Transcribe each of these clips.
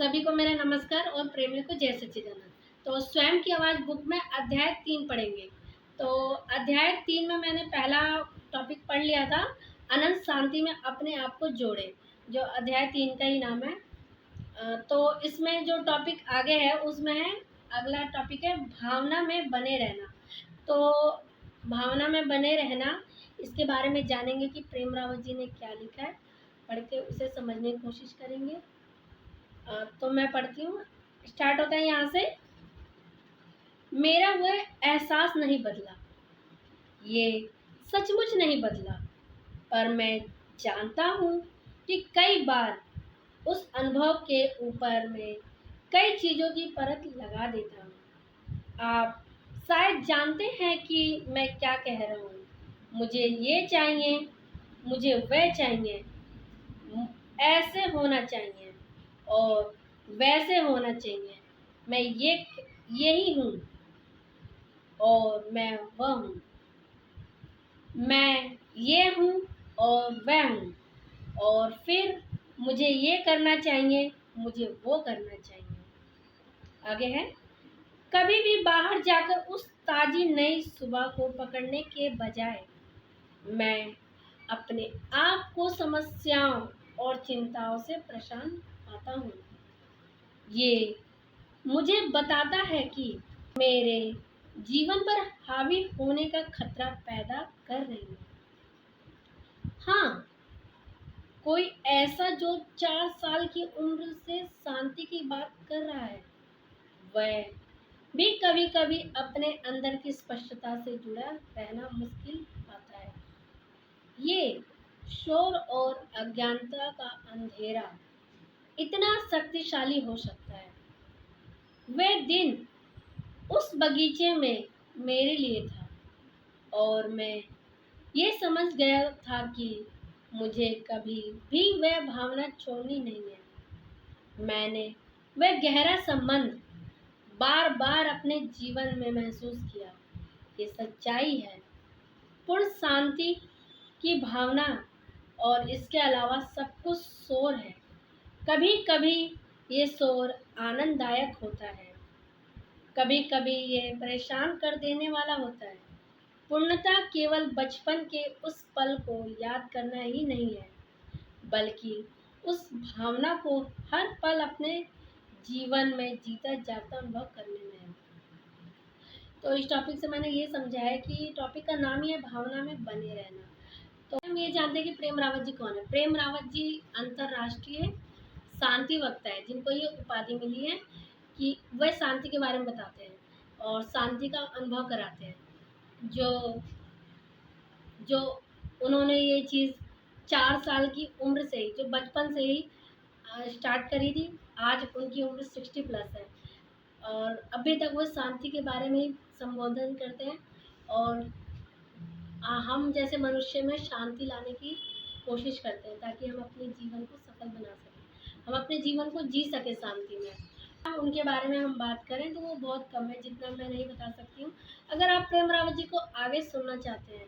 सभी को मेरा नमस्कार और प्रेमियों को जय सच्चिदानंद। तो स्वयं की आवाज़ बुक में अध्याय 3 पढ़ेंगे। तो अध्याय 3 में मैंने पहला टॉपिक पढ़ लिया था, अनंत शांति में अपने आप को जोड़े, जो अध्याय 3 का ही नाम है। तो इसमें जो टॉपिक आगे है उसमें है, अगला टॉपिक है भावना में बने रहना। तो भावना में बने रहना, इसके बारे में जानेंगे कि प्रेम रावत जी ने क्या लिखा है। पढ़ के उसे समझने की कोशिश करेंगे। तो मैं पढ़ती हूँ। स्टार्ट होता है यहाँ से। मेरा वह एहसास नहीं बदला, ये सचमुच नहीं बदला, पर मैं जानता हूँ कि कई बार उस अनुभव के ऊपर में कई चीज़ों की परत लगा देता हूँ। आप शायद जानते हैं कि मैं क्या कह रहा हूँ। मुझे ये चाहिए, मुझे वह चाहिए, ऐसे होना चाहिए और वैसे होना चाहिए। मैं यही हूँ और मैं वह हूँ। मैं ये हूँ और वह हूँ, और फिर मुझे ये करना चाहिए, मुझे वो करना चाहिए। आगे है, कभी भी बाहर जाकर उस ताजी नई सुबह को पकड़ने के बजाय मैं अपने आप को समस्याओं और चिंताओं से परेशान पाता हूँ। ये मुझे बताता है कि मेरे जीवन पर हावी होने का खतरा पैदा कर रही है। हाँ, कोई ऐसा जो 4 साल की उम्र से शांति की बात कर रहा है, वह भी कभी कभी अपने अंदर की स्पष्टता से जुड़ा रहना मुश्किल पाता है। ये शोर और अज्ञानता का अंधेरा इतना शक्तिशाली हो सकता है। वह दिन उस बगीचे में मेरे लिए था और मैं ये समझ गया था कि मुझे कभी भी वह भावना छोड़नी नहीं है। मैंने वह गहरा संबंध बार बार अपने जीवन में महसूस किया। ये सच्चाई है, पूर्ण शांति की भावना, और इसके अलावा सब कुछ शोर है। कभी कभी ये शोर आनंददायक होता है, कभी कभी ये परेशान कर देने वाला होता है। पूर्णता केवल बचपन के उस पल को याद करना ही नहीं है, बल्कि उस भावना को हर पल अपने जीवन में जीता जाता अनुभव करने में है। तो इस टॉपिक से मैंने ये समझा है कि टॉपिक का नाम ही है भावना में बने रहना। तो हम ये जानते हैं कि प्रेम रावत जी कौन है। प्रेम रावत जी अंतर्राष्ट्रीय शांति वक्ता है, जिनको ये उपाधि मिली है कि वह शांति के बारे में बताते हैं और शांति का अनुभव कराते हैं। जो जो उन्होंने ये चीज़ 4 साल की उम्र से ही, जो बचपन से ही स्टार्ट करी थी, आज उनकी उम्र 60 प्लस है और अभी तक वो शांति के बारे में ही संबोधन करते हैं। और हम जैसे मनुष्य में शांति लाने की कोशिश करते हैं ताकि हम अपने जीवन को सफल बना सकें, हम अपने जीवन को जी सकें शांति में। उनके बारे में हम बात करें तो वो बहुत कम है, जितना मैं नहीं बता सकती हूँ। अगर आप प्रेम रावत जी को आगे सुनना चाहते हैं,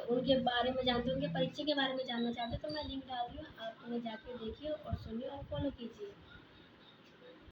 उनके बारे में जानते हैं, उनके परिचय के बारे में जानना चाहते हैं, तो मैं लिंक डाल रही हूँ, आप उन्हें जाके देखिए और सुनिए और फॉलो कीजिए।